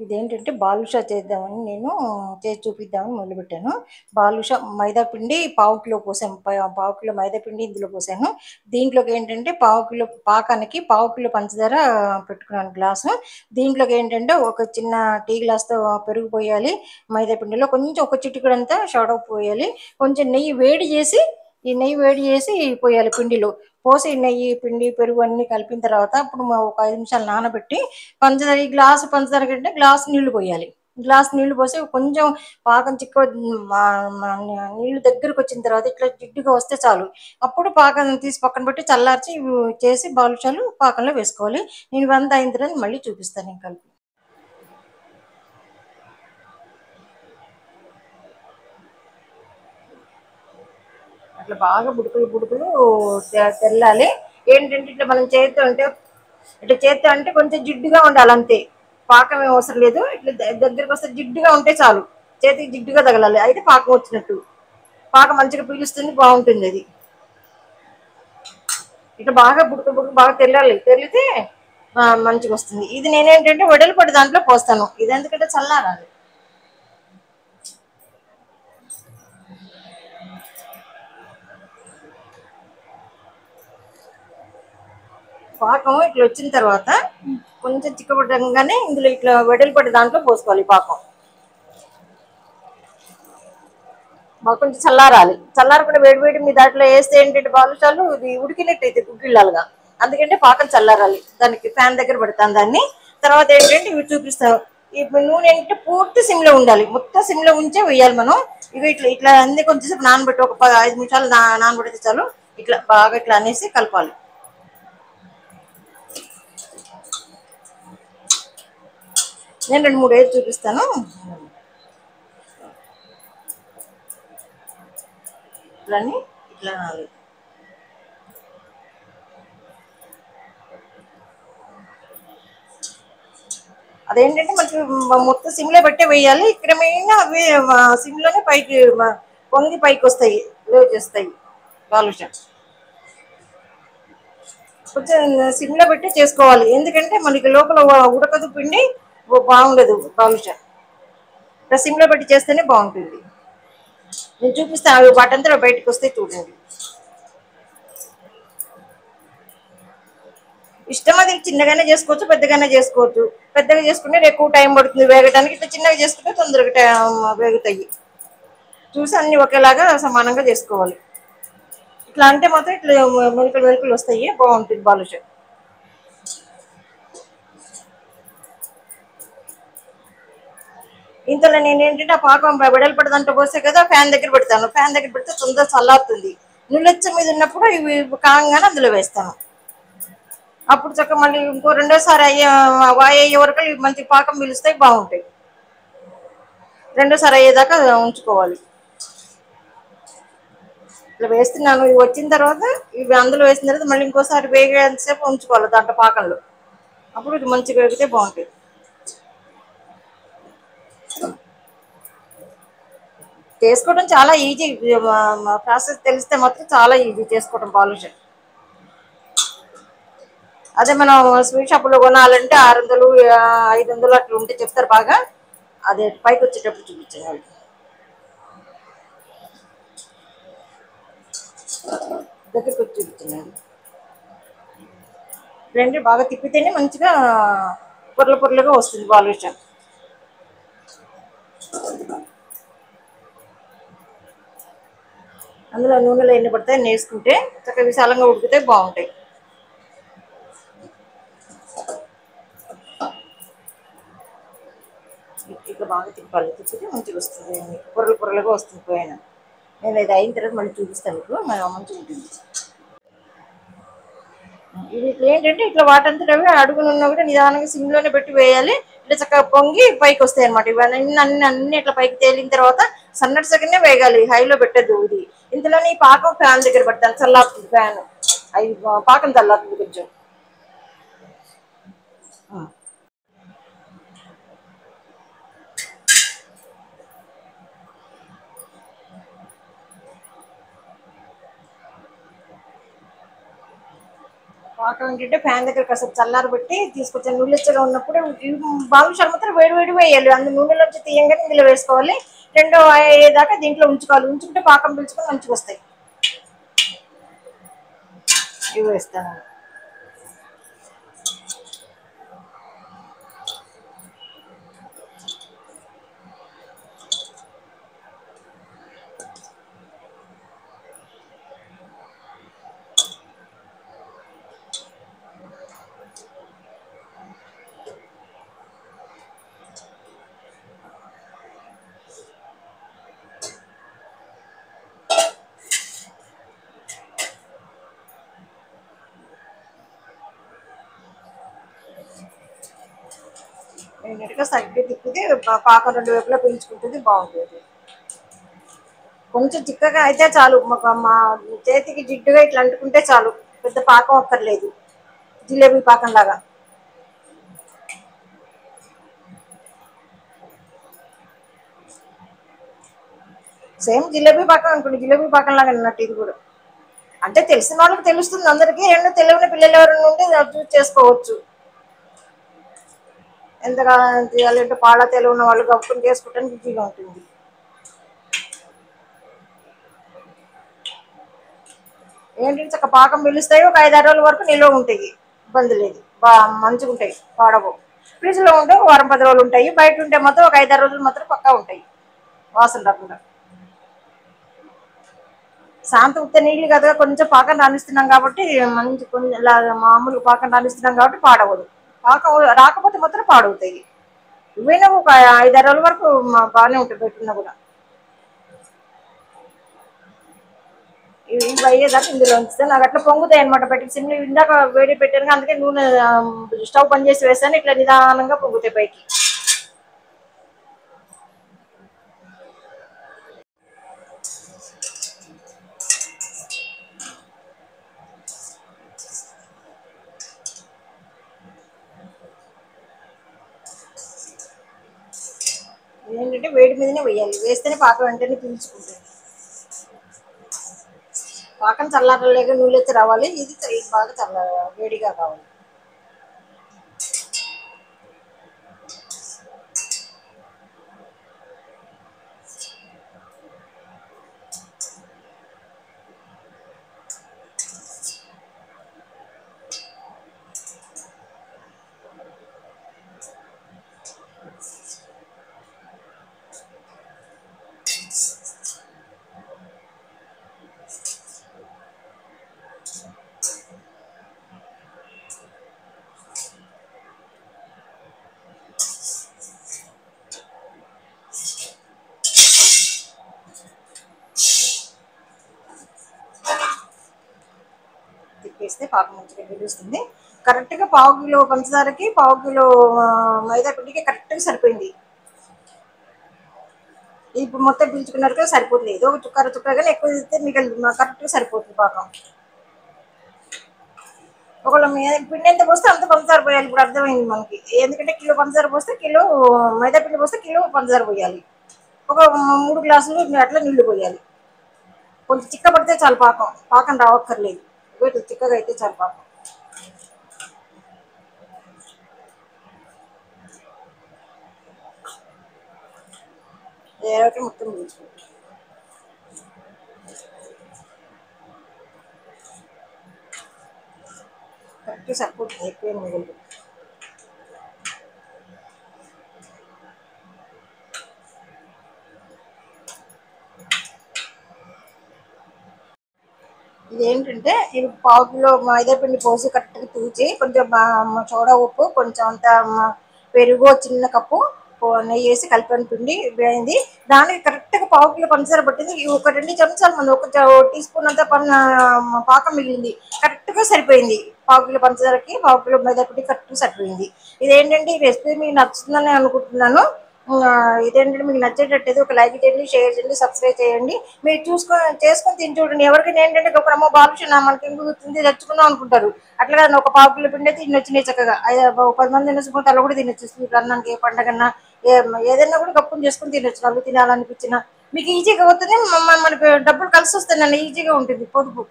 ఇదేంటంటే బాదుషా చేద్దామని నేను చేసి చూపిద్దామని మొదలుపెట్టాను. బాదుషా మైదా పిండి పావు కిలో పోసాను. పావు కిలో మైదా పిండి ఇందులో పోసాను. దీంట్లోకి ఏంటంటే పావు కిలో పాకానికి పావు కిలో పంచదార పెట్టుకున్నాను గ్లాసు. దీంట్లోకి ఏంటంటే ఒక చిన్న టీ గ్లాస్తో పెరుగు పోయాలి. మైదా పిండిలో కొంచెం ఒక చిటికెడంతా సోడా ఉప్పు పోయాలి. కొంచెం నెయ్యి వేడి చేసి ఈ నెయ్యి వేడి చేసి పోయాలి పిండిలో. పోసి నెయ్యి పిండి పెరుగు అన్ని కలిపిన తర్వాత అప్పుడు ఒక 5 నిమిషాలు నానబెట్టి పంచదార ఈ గ్లాసు పంచదార కంటే గ్లాస్ నీళ్లు పోయాలి. గ్లాస్ నీళ్లు పోసి కొంచెం పాకం చిక్క నీళ్లు దగ్గరకు వచ్చిన తర్వాత ఇట్లా జిడ్డుగా వస్తే చాలు. అప్పుడు పాకం తీసి పక్కన పెట్టి చల్లార్చి ఇవి చేసి బాలుషాలు పాకంలో వేసుకోవాలి. నేను ఇవంతా అయిన తర్వాత మళ్ళీ చూపిస్తాను నేను కలిపి. అట్లా బాగా బుడుకులు బుడుకులు తెల్లాలి. ఏంటంటే ఇట్లా మనం చేతితో అంటే ఇట్లా చేతితో అంటే కొంచెం జిడ్డుగా ఉండాలి అంతే. పాకం ఏం అవసరం లేదు. ఇట్లా దగ్గరికి వస్తే జిడ్డుగా ఉంటే చాలు. చేతికి జిడ్డుగా తగలాలి, అయితే పాకం వచ్చినట్టు. పాకం మంచిగా పీలుస్తుంది, బాగుంటుంది అది. ఇట్లా బాగా బుడక బుడక బాగా తెల్లాలి. తెల్లితే మంచిగా వస్తుంది. ఇది నేనేంటంటే వెడల్పడి దాంట్లో పోస్తాను. ఇది ఎందుకంటే చల్లారాలి. పాకం ఇట్లా వచ్చిన తర్వాత కొంచెం చిక్కబడ్డంగానే ఇందులో ఇట్లా వెడల్పడి దాంట్లో పోసుకోవాలి పాకం. మాకు కొంచెం చల్లారాలి. చల్లారకుండా వేడి వేడి మీ దాంట్లో వేస్తే ఏంటంటే బాలుషాలు ఇది ఉడికినట్టు అయితే గుగ్గిళ్ళాలుగా. అందుకంటే పాకం చల్లారాలి. దానికి ఫ్యాన్ దగ్గర పెడతాను దాన్ని. తర్వాత ఏంటంటే ఇవి చూపిస్తాను. ఇప్పుడు నూనె ఏంటంటే పూర్తి సిమ్లో ఉండాలి. మొత్తం సిమ్లో ఉంచే వేయాలి మనం. ఇవి ఇట్లా ఇట్లా అన్ని కొంచెంసేపు నానబెట్టి ఒక 5 నిమిషాలు నానబెడితే చాలు. ఇట్లా బాగా ఇట్లా అనేసి కలపాలి. నేను 2, 3 వేసి చూపిస్తాను. ఇట్లని ఇట్లా నాలి. అదేంటంటే మనకి మొత్తం సిమ్లో పెట్టే వేయాలి. క్రమేణా అవి సిమ్లోనే పైకి పొంగి పైకి వస్తాయి, లేచేస్తాయి బాలుషా. కొంచెం సిమ్లో పెట్టి చేసుకోవాలి. ఎందుకంటే మనకి లోపల ఉడకదు పిండి, బాగుండదు బాలుషా. సిమ్లో పెట్టి చేస్తేనే బాగుంటుంది. నేను చూపిస్తాను, అవి వాటంతా బయటకు వస్తే చూడండి. ఇష్టం, అది చిన్నగానే చేసుకోవచ్చు, పెద్దగానే చేసుకోవచ్చు. పెద్దగా చేసుకుంటే ఎక్కువ టైం పడుతుంది వేగడానికి. ఇట్లా చిన్నగా చేసుకుంటే తొందరగా వేగుతాయి. చూసి అన్ని ఒకేలాగా సమానంగా చేసుకోవాలి. ఇట్లా అంటే మాత్రం ఇట్లా మెరుకులు మెరుకులు వస్తాయి, బాగుంటుంది బాలుషా. ఇంతలో నేను ఏంటంటే ఆ పాకం వెడల్పడి దాంట్లో పోసే కదా ఫ్యాన్ దగ్గర పెడతాను. ఫ్యాన్ దగ్గర పెడితే తొందరగా చల్లారుతుంది. నులెచ్చ మీద ఉన్నప్పుడు ఇవి కాగానే అందులో వేస్తాను. అప్పుడు చక్క మళ్ళీ ఇంకో రెండోసారి అయ్యే వరకు ఇవి మంచి పాకం పిలుస్తాయి, బాగుంటాయి. రెండోసారి అయ్యేదాకా ఉంచుకోవాలి. ఇట్లా వేస్తున్నాను. ఇవి వచ్చిన తర్వాత ఇవి అందులో వేసిన తర్వాత మళ్ళీ ఇంకోసారి వేగేంతసేపు ఉంచుకోవాలి దాంట్లో పాకంలో. అప్పుడు ఇది మంచిగా వేగితే బాగుంటుంది. చేసుకోవడం చాలా ఈజీ. ప్రాసెస్ తెలిస్తే మాత్రం చాలా ఈజీ చేసుకోవడం బాలుషా. అదే మనం స్వీట్ షాపులో కొనాలంటే 600, 500 అట్లా ఉంటే చెప్తారు బాగా. అదే పైకి వచ్చేటప్పుడు చూపించాను వాళ్ళు. దగ్గరికి వచ్చి చూపించాను. రెండు బాగా తిప్పితేనే మంచిగా పొరలు పొరలుగా వస్తుంది బాలుషా. అందులో నూనెలో ఎన్ని పడతాయి వేసుకుంటే చక్కగా విశాలంగా ఉడికితే బాగుంటాయి. ఇట్లా బాగా తిప్పాలి. తిప్పితే మంచిగా వస్తుంది, పొరలు పొరలుగా వస్తుంది పోయిన. నేను ఇది అయిన తర్వాత మళ్ళీ చూపిస్తాను మీకు, మంచిగా ఉంటుంది. ఇది ఇట్లా ఏంటంటే ఇట్లా వాటంతటవి అడుగునున్నా కూడా నిదానంగా సిమ్లోనే పెట్టి వేయాలి. ఇట్లా చక్కగా పొంగి పైకి వస్తాయి అనమాట. ఇవన్నీ అన్ని ఇట్లా పైకి తేలిన తర్వాత సన్నటి సగనే వేగాలి, హైలో పెట్టద్దు. ఇది ఇంతలోనే ఈ పాకం ఫ్యాన్ దగ్గర పెడతాను, చల్లారుతుంది ఫ్యాన్. అవి పాకం చల్లారుతుంది కొంచెం. పాకం ఏంటంటే ఫ్యాన్ దగ్గర కాసేపు చల్లారబెట్టి తీసుకొచ్చాను. నులిచ్చగా ఉన్నప్పుడు బాదుషాలు మాత్రం వేడి వేడి వేయాలి. అందు నూనెలోంచి తీయంగానే ఇందులో వేసుకోవాలి. రెండో అయ్యేదాకా దీంట్లో ఉంచుకోవాలి. ఉంచుకుంటే పాకం పీల్చుకొని మంచిగా వస్తాయి. ఇవి వేస్తాను. నీట్గా సరిగ్గా తిప్పితే పాకం రెండు వైపులా పీల్చుకుంటుంది, బాగుంటుంది. కొంచెం చిక్కగా అయితే చాలు, మా చేతికి జిడ్డుగా ఇట్లా అంటుకుంటే చాలు, పెద్ద పాకం అక్కర్లేదు. జిలేబీ పాకం లాగా. సేమ్ జిలేబీ పాకం అనుకోండి, జిలేబీ పాకం లాగా అన్నట్టు ఇది కూడా. అంటే తెలిసిన వాళ్ళకి తెలుస్తుంది, అందరికీ. రెండు తెలియని పిల్లలు ఎవరైనా ఉంటే చూస్ చేసుకోవచ్చు. ఎంతగా చేయాలంటే పాల తెలియని వాళ్ళు గప్పుని చేసుకుంటానికి ఈజీగా ఉంటుంది. ఏంటంటే చక్క పాకం పిలుస్తాయి, ఒక 5-6 రోజుల వరకు నిల్వ ఉంటాయి, ఇబ్బంది లేదు, మంచిగా ఉంటాయి, పాడవు. ఫ్రిడ్జ్ లో ఉంటే 1 వారం 10 రోజులు ఉంటాయి. బయట ఉంటే మాత్రం ఒక 5-6 రోజులు మాత్రం పక్కా ఉంటాయి, వాసన రాకుండా. శాంత ఉత్త నీళ్ళు కదా, కొంచెం పాకం రానిస్తున్నాం కాబట్టి మంచి కొంచెం మామూలు పాకం రానిస్తున్నాం కాబట్టి పాడవదు. పాకం రాకపోతే మాత్రం పాడవుతాయి. ఇవైనా ఒక 5-6 రోజుల వరకు బాగానే ఉంటుంది పెట్టుకున్నా కూడా. ఇవి అయ్యేదాకా ఇందులో ఉంచితే నాకు అట్లా పొంగుతాయి అనమాట. పెట్టి సిమ్లో ఇందాక వేడి పెట్టాను, అందుకే నూనె స్టవ్ బంద్ చేసి వేసాను, ఇట్లా నిదానంగా పొంగుతాయి పైకి. ఏంటంటే వేడి మీదనే వేయాలి, వేస్తేనే పాకం వెంటనే పీల్చుకుంటుంది. పాకం చల్లారలేక నూనె రావాలి, ఇది బాగా వేడిగా కావాలి. తిప్పేస్తే పాకం మంచిగా గెలుస్తుంది. కరెక్ట్గా 1/4 కిలో పంచదారకి 1/4 కిలో మైదా పిండికి కరెక్ట్గా సరిపోయింది. ఇప్పుడు మొత్తం పీల్చుకున్నట్టుగా సరిపోతుంది, ఏదో ఒక చుక్కర చుక్కగానే ఎక్కువ తీస్తే మిగిలింది, కరెక్ట్గా సరిపోతుంది పాకం. ఒకవేళ పిండి ఎంత పోస్తే అంత పంచదార పోయాలి. ఇప్పుడు అర్థమైంది మనకి, ఎందుకంటే కిలో పంచదార పోస్తే కిలో మైదా పిండి పోస్తే కిలో పంచదార పోయాలి. ఒక 3 గ్లాసులు అట్లా నీళ్లు పోయాలి. కొంచెం చిక్క పడితే చాలు, పాకం పాకం రావక్కర్లేదు, చిక్కగా అయితే చాలు పాకం. ఏదైతే మొత్తం పీల్చుకుంటుంది. కరెక్ట్గా సరిపోతుంది, ఎక్కువ మిగులుతుంది. ఇదేంటంటే ఇది 1/4 కిలో మైదా పిండి పోసి కరెక్ట్గా తూచి, కొంచెం సోడా ఉప్పు, కొంచెం అంత పెరుగు, చిన్న కప్పు నెయ్యి వేసి కలిపిన పిండి వేయింది. దానికి కరెక్ట్గా 1/4 కిలో పంచదార పట్టింది. ఒక 2 చెంచాలు మన ఒక టీ స్పూన్ అంతా పాకం మిగిలింది, కరెక్ట్గా సరిపోయింది. 1/4 కిలో పంచదారకి 1/4 కిలో మైదా పిండి కరెక్ట్గా సరిపోయింది. ఇదేంటంటే ఈ రెసిపీ మీకు నచ్చుతుందని అనుకుంటున్నాను. ఇదేంటంటే మీకు నచ్చేటట్టయితే ఒక లైక్ చేయండి, షేర్ చేయండి, సబ్స్క్రైబ్ చేయండి. మీరు చేసుకొని తిని చూడండి. ఎవరికైనా ఏంటంటే ఒక అమ్మ బాలుషణ మనకి ఎందుకు గుర్తుంది తెచ్చుకుందాం అనుకుంటారు. అట్లా కాదు, ఒక 1/4 కిలో పిండి అయితే తినొచ్చినాయి చక్కగా. 10 మంది తినొచ్చుకుంటే అలా కూడా తినొచ్చు. స్వీట్ అన్నానికి, ఏ పండగన్నా, ఏదైనా కూడా గప్పుని చేసుకుని తినొచ్చు. వాళ్ళు తినాలనిపించిన మీకు ఈజీగా అవుతుంది, మనకు డబ్బులు కలిసి వస్తాయి, ఈజీగా ఉంటుంది పొదుపు.